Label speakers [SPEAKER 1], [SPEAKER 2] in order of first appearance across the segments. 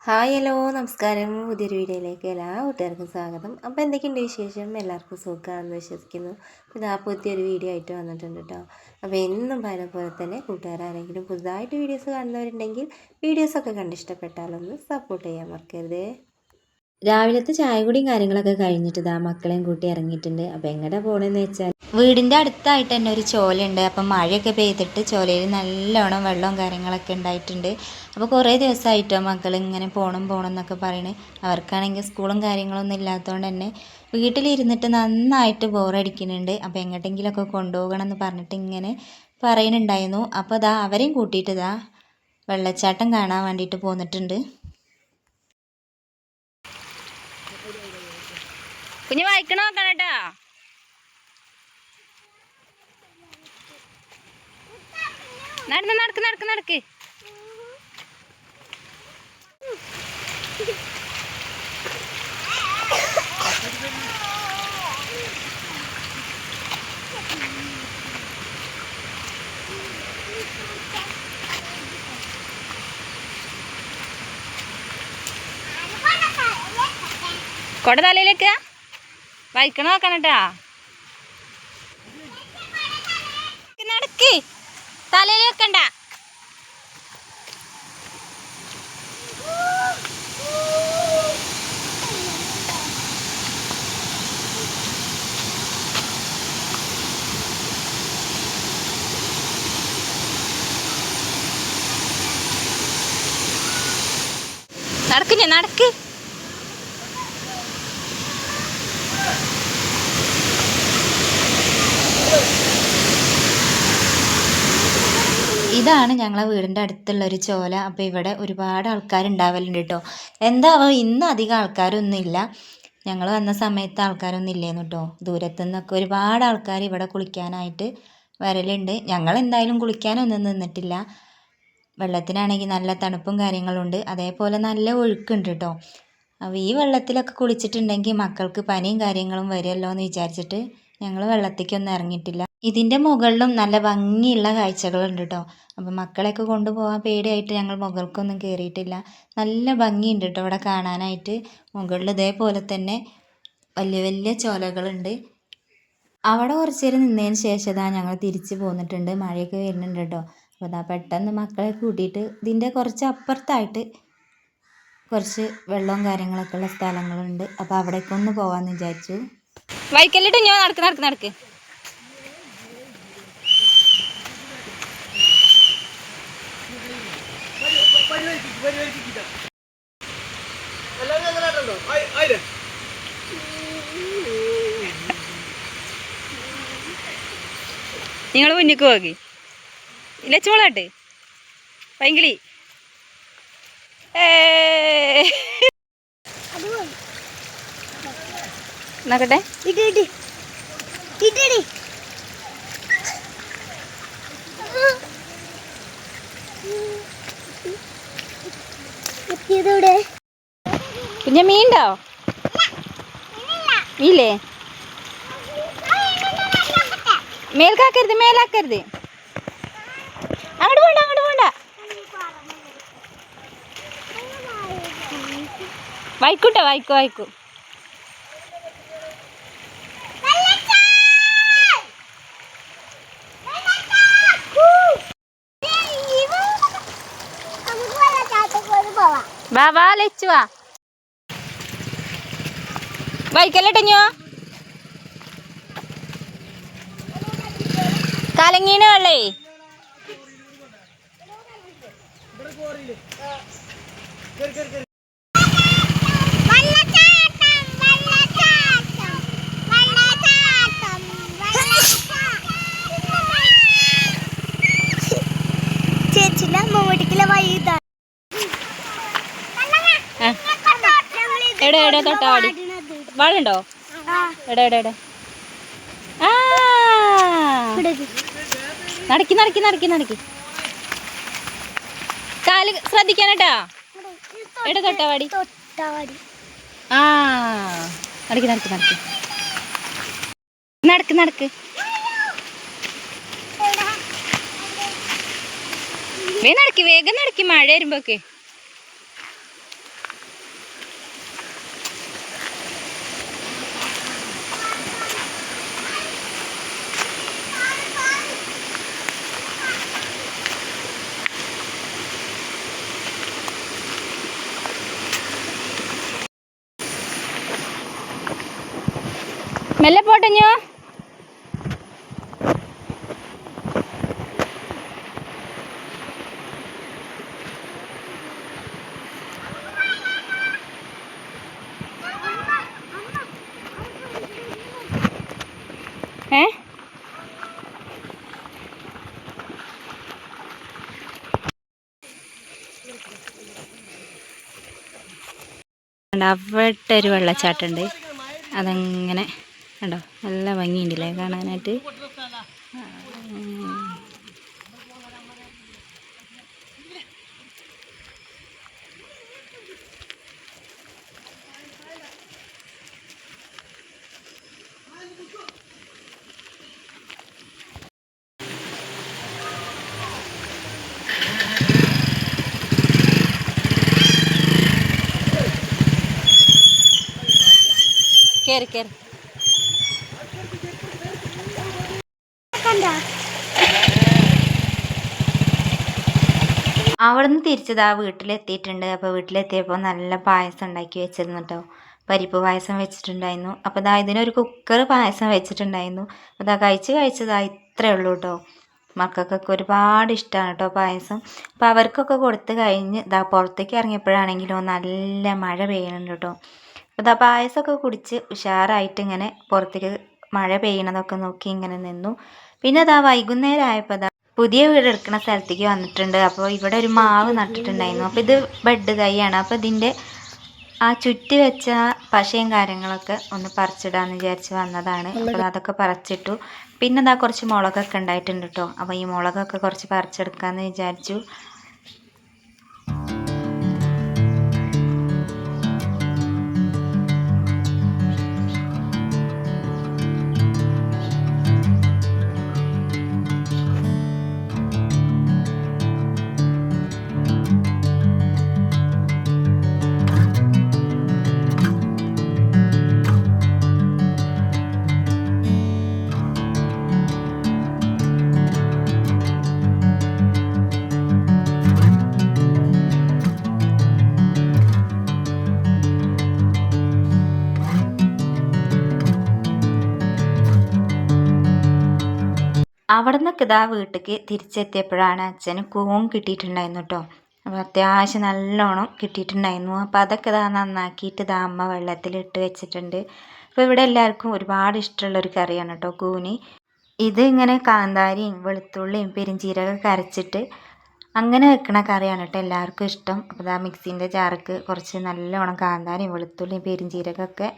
[SPEAKER 1] Hi hello നമസ്കാരം. പുതിയൊരു വീഡിയോയിലേക്ക് എല്ലാ കൂട്ടുകാർക്കും സ്വാഗതം. അപ്പോൾ എന്തൊക്കെയുണ്ട് വിശേഷം? എല്ലാവർക്കും സുഖമാണെന്ന് വിശ്വസിക്കുന്നു. ഇതാ പുതിയൊരു വീഡിയോ ആയിട്ട് വന്നിട്ടുണ്ട് കേട്ടോ. അപ്പോൾ എന്നും പറയുന്ന പോലെ തന്നെ കൂട്ടുകാരാരെങ്കിലും പുതുതായിട്ട് വീഡിയോസ് കാണുന്നവരുണ്ടെങ്കിൽ വീഡിയോസൊക്കെ കണ്ടിഷ്ടപ്പെട്ടാലൊന്ന് സപ്പോർട്ട് ചെയ്യാൻ മറക്കരുത്. രാവിലത്തെ ചായ കുടിയും കാര്യങ്ങളൊക്കെ കഴിഞ്ഞിട്ട് ഇതാ മക്കളെയും കൂട്ടി ഇറങ്ങിയിട്ടുണ്ട്. അപ്പോൾ എങ്ങോട്ടാ പോകണമെന്ന് വെച്ചാൽ വീടിൻ്റെ അടുത്തായിട്ട് തന്നെ ഒരു ചോലയുണ്ട്. അപ്പം മഴയൊക്കെ പെയ്തിട്ട് ചോലയിൽ നല്ലോണം വെള്ളവും കാര്യങ്ങളൊക്കെ ഉണ്ടായിട്ടുണ്ട്. അപ്പോൾ കുറേ ദിവസമായിട്ടോ മക്കൾ ഇങ്ങനെ പോകണം എന്നൊക്കെ പറയണേ. അവർക്കാണെങ്കിൽ സ്കൂളും കാര്യങ്ങളൊന്നും ഇല്ലാത്തതുകൊണ്ട് തന്നെ വീട്ടിലിരുന്നിട്ട് നന്നായിട്ട് ബോറടിക്കുന്നുണ്ട്. അപ്പോൾ എങ്ങോട്ടെങ്കിലുമൊക്കെ കൊണ്ടുപോകണം എന്ന് പറഞ്ഞിട്ട് ഇങ്ങനെ പറയുന്നുണ്ടായിരുന്നു. അപ്പോൾ ഇതാ അവരെയും കൂട്ടിയിട്ട് ഇതാ വെള്ളച്ചാട്ടം കാണാൻ വേണ്ടിയിട്ട് പോന്നിട്ടുണ്ട്. കുഞ്ഞ് വായിക്കണ നോക്കണം കേട്ടോ. നടക്ക് കൊട തലയിലേക്ക് വായിക്കണ നോക്കണം കേട്ടാ. നടക്ക്, തലയിൽ വെക്കണ്ട. നടക്ക്. ഇതാണ് ഞങ്ങളെ വീടിൻ്റെ അടുത്തുള്ളൊരു ചോല. അപ്പോൾ ഇവിടെ ഒരുപാട് ആൾക്കാരുണ്ടാവലുണ്ട് കേട്ടോ. എന്താവോ ഇന്ന് അധികം ആൾക്കാരൊന്നുമില്ല. ഞങ്ങൾ വന്ന സമയത്ത് ആൾക്കാരൊന്നും ഇല്ലേന്നു കേട്ടോ. ദൂരത്തു നിന്നൊക്കെ ഒരുപാട് ആൾക്കാർ ഇവിടെ കുളിക്കാനായിട്ട് വരലുണ്ട്. ഞങ്ങൾ എന്തായാലും കുളിക്കാനൊന്നും നിന്നിട്ടില്ല. വെള്ളത്തിനാണെങ്കിൽ നല്ല തണുപ്പും കാര്യങ്ങളുണ്ട്, അതേപോലെ നല്ല ഒഴുക്കുണ്ട് കേട്ടോ. അപ്പോൾ ഈ വെള്ളത്തിലൊക്കെ കുളിച്ചിട്ടുണ്ടെങ്കിൽ മക്കൾക്ക് പനിയും കാര്യങ്ങളും വരുമല്ലോ എന്ന് വിചാരിച്ചിട്ട് ഞങ്ങൾ വെള്ളത്തേക്കൊന്നും ഇറങ്ങിയിട്ടില്ല. ഇതിൻ്റെ മുകളിലും നല്ല ഭംഗിയുള്ള കാഴ്ചകളുണ്ട് കേട്ടോ. അപ്പോൾ മക്കളെയൊക്കെ കൊണ്ടുപോകാൻ പേടിയായിട്ട് ഞങ്ങൾ മുകൾക്കൊന്നും കയറിയിട്ടില്ല. നല്ല ഭംഗിയുണ്ട് കേട്ടോ ഇവിടെ കാണാനായിട്ട്. മുകളിൽ ഇതേപോലെ തന്നെ വലിയ വലിയ ചോലകളുണ്ട്. അവിടെ കുറച്ച് നേരം നിന്നതിന് ശേഷം ഇതാ ഞങ്ങൾ തിരിച്ച് പോന്നിട്ടുണ്ട്. മഴയൊക്കെ വരുന്നുണ്ട് കേട്ടോ. അപ്പോൾ ഇതാ പെട്ടെന്ന് മക്കളെ കൂട്ടിയിട്ട് ഇതിൻ്റെ കുറച്ച് അപ്പുറത്തായിട്ട് കുറച്ച് വെള്ളവും കാര്യങ്ങളൊക്കെ ഉള്ള സ്ഥലങ്ങളുണ്ട്. അപ്പോൾ അവിടേക്കൊന്ന് പോകാമെന്ന് വിചാരിച്ചു. വൈക്കല്ലിട്ട് ഞാൻ നടക്ക്. നിങ്ങൾ മുന്നിക്ക് പോകി ലച്ചുമോളാട്ട് ഭയങ്കരി നോക്കട്ടെ. കുഞ്ഞ മീനുണ്ടോ? ഇല്ലേ? മേലാക്കരുത്. അങ്ങോട്ട് പോണ്ട. വായിക്കൂ. വാ ലച്ചുവാ. വായിക്കല്ലേട്ടോ. കലങ്ങീന വെള്ളേ. ചേച്ചിന്റെ അമ്മ വീട്ടിലെ വൈകുന്നേരം എവിടെ തൊട്ടാടി വാളുണ്ടോ? എടെ നടക്കി. കാല് ശ്രദ്ധിക്കാനട്ടാ. എടെ തൊട്ടാവാടി. നടക്ക്. വേഗം നടക്കി മഴ വരുമ്പോക്കെ.
[SPEAKER 2] മെല്ലെ പോട്ടഞ്ഞോ.
[SPEAKER 1] അവിടെ ഒരു വെള്ളച്ചാട്ടമുണ്ട്. അതങ്ങനെ കണ്ടോ, നല്ല ഭംഗിയുണ്ടല്ലേ കാണാനായിട്ട്. കേറി കേറി. അവിടുന്ന് തിരിച്ചത് ആ വീട്ടിലെത്തിയിട്ടുണ്ട്. അപ്പോൾ വീട്ടിലെത്തിയപ്പോൾ നല്ല പായസം ഉണ്ടാക്കി വെച്ചിരുന്നു കേട്ടോ. പരിപ്പ് പായസം വെച്ചിട്ടുണ്ടായിരുന്നു. അപ്പോൾ ഇതാ ഇതിനൊരു കുക്കർ പായസം വെച്ചിട്ടുണ്ടായിരുന്നു. അതാ കഴിച്ചതാ ഇത്രയേ ഉള്ളൂ കേട്ടോ. മക്കൾക്കൊക്കെ ഒരുപാട് ഇഷ്ടമാണ് കേട്ടോ പായസം. അപ്പോൾ അവർക്കൊക്കെ കൊടുത്ത് കഴിഞ്ഞ് ഇതാ പുറത്തേക്ക് ഇറങ്ങിയപ്പോഴാണെങ്കിലോ നല്ല മഴ പെയ്യുന്നുണ്ട് കേട്ടോ. അപ്പോൾ ഇതാ പായസമൊക്കെ കുടിച്ച് ഉഷാറായിട്ട് ഇങ്ങനെ പുറത്തേക്ക് മഴ പെയ്യണതൊക്കെ നോക്കി ഇങ്ങനെ നിന്നു. പിന്നെ അതാ വൈകുന്നേരം ആയപ്പോൾ അതാ പുതിയ വീട് എടുക്കുന്ന സ്ഥലത്തേക്ക് വന്നിട്ടുണ്ട്. അപ്പോൾ ഇവിടെ ഒരു മാവ് നട്ടിട്ടുണ്ടായിരുന്നു. അപ്പോൾ ഇത് ബെഡ് തൈയാണ്. അപ്പോൾ ഇതിൻ്റെ ആ ചുറ്റി വെച്ച പശയും കാര്യങ്ങളൊക്കെ ഒന്ന് പറിച്ചിടാന്ന് വിചാരിച്ച് വന്നതാണ്. അപ്പോൾ അതൊക്കെ പറിച്ചിട്ടു. പിന്നെ എന്താ കുറച്ച് മുളകൊക്കെ ഉണ്ടായിട്ടുണ്ട് കേട്ടോ. അപ്പോൾ ഈ മുളകൊക്കെ കുറച്ച് പറിച്ചെടുക്കാമെന്ന് വിചാരിച്ചു. അവിടെ നിന്നൊക്കെ ഇതാ വീട്ടിലേക്ക് തിരിച്ചെത്തിയപ്പോഴാണ് അച്ഛന് കൂൺ കിട്ടിയിട്ടുണ്ടായിരുന്നു കേട്ടോ. അപ്പോൾ അത്യാവശ്യം നല്ലോണം കിട്ടിയിട്ടുണ്ടായിരുന്നു. അപ്പോൾ അതൊക്കെ ഇതാ നന്നാക്കിയിട്ട് ഇതാ അമ്മ വെള്ളത്തിലിട്ട് വെച്ചിട്ടുണ്ട്. അപ്പോൾ ഇവിടെ എല്ലാവർക്കും ഒരുപാട് ഇഷ്ടമുള്ളൊരു കറിയാണ് കേട്ടോ കൂന്. ഇത് ഇങ്ങനെ കാന്താരിയും വെളുത്തുള്ളിയും പെരിഞ്ചീരകമൊക്കെ അരച്ചിട്ട് അങ്ങനെ വെക്കണ കറിയാണ് കേട്ടോ എല്ലാവർക്കും ഇഷ്ടം. അപ്പോൾ ഇതാ മിക്സീൻ്റെ ജാർക്ക് കുറച്ച് നല്ലോണം കാന്താരിയും വെളുത്തുള്ളിയും പെരിഞ്ചീരകമൊക്കെ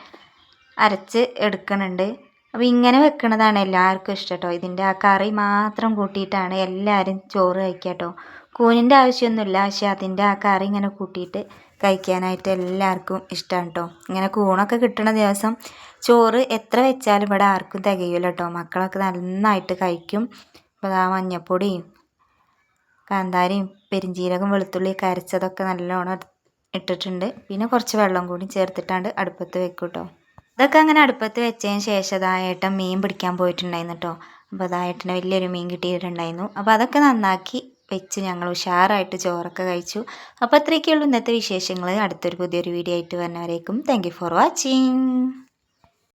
[SPEAKER 1] അരച്ച് എടുക്കണുണ്ട്. അപ്പോൾ ഇങ്ങനെ വെക്കണതാണ് എല്ലാവർക്കും ഇഷ്ടം കേട്ടോ. ഇതിൻ്റെ ആ കറി മാത്രം കൂട്ടിയിട്ടാണ് എല്ലാവരും ചോറ് കഴിക്കുക കേട്ടോ. കൂനിൻ്റെ ആവശ്യമൊന്നുമില്ല, പക്ഷെ അതിൻ്റെ ആ കറി ഇങ്ങനെ കൂട്ടിയിട്ട് കഴിക്കാനായിട്ട് എല്ലാവർക്കും ഇഷ്ടമാണ് കേട്ടോ. ഇങ്ങനെ കൂണൊക്കെ കിട്ടുന്ന ദിവസം ചോറ് എത്ര വെച്ചാലും ഇവിടെ ആർക്കും തികയില്ല കേട്ടോ. മക്കളൊക്കെ നന്നായിട്ട് കഴിക്കും. അപ്പോൾ ആ മഞ്ഞപ്പൊടിയും കാന്താരിയും പെരിഞ്ചീരകം വെളുത്തുള്ളിയൊക്കെ അരച്ചതൊക്കെ നല്ലോണം ഇട്ടിട്ടുണ്ട്. പിന്നെ കുറച്ച് വെള്ളം കൂടി ചേർത്തിട്ടാണ്ട് അടുപ്പത്ത് വെക്കും കേട്ടോ. ഇതൊക്കെ അങ്ങനെ അടുപ്പത്ത് വെച്ചതിന് ശേഷം ഏട്ടൻ മീൻ പിടിക്കാൻ പോയിട്ടുണ്ടായിരുന്നു കേട്ടോ. അപ്പോൾ ഏട്ടന് വലിയൊരു മീൻ കിട്ടിയിട്ടുണ്ടായിരുന്നു. അപ്പോൾ അതൊക്കെ നന്നാക്കി വെച്ച് ഞങ്ങൾ ഉഷാറായിട്ട് ചോറൊക്കെ കഴിച്ചു. അപ്പോൾ അത്രയൊക്കെയുള്ളൂ ഇന്നത്തെ വിശേഷങ്ങൾ. അടുത്തൊരു പുതിയൊരു വീഡിയോ ആയിട്ട് വരുന്നവരേക്കും താങ്ക് യു ഫോർ വാച്ചിങ്.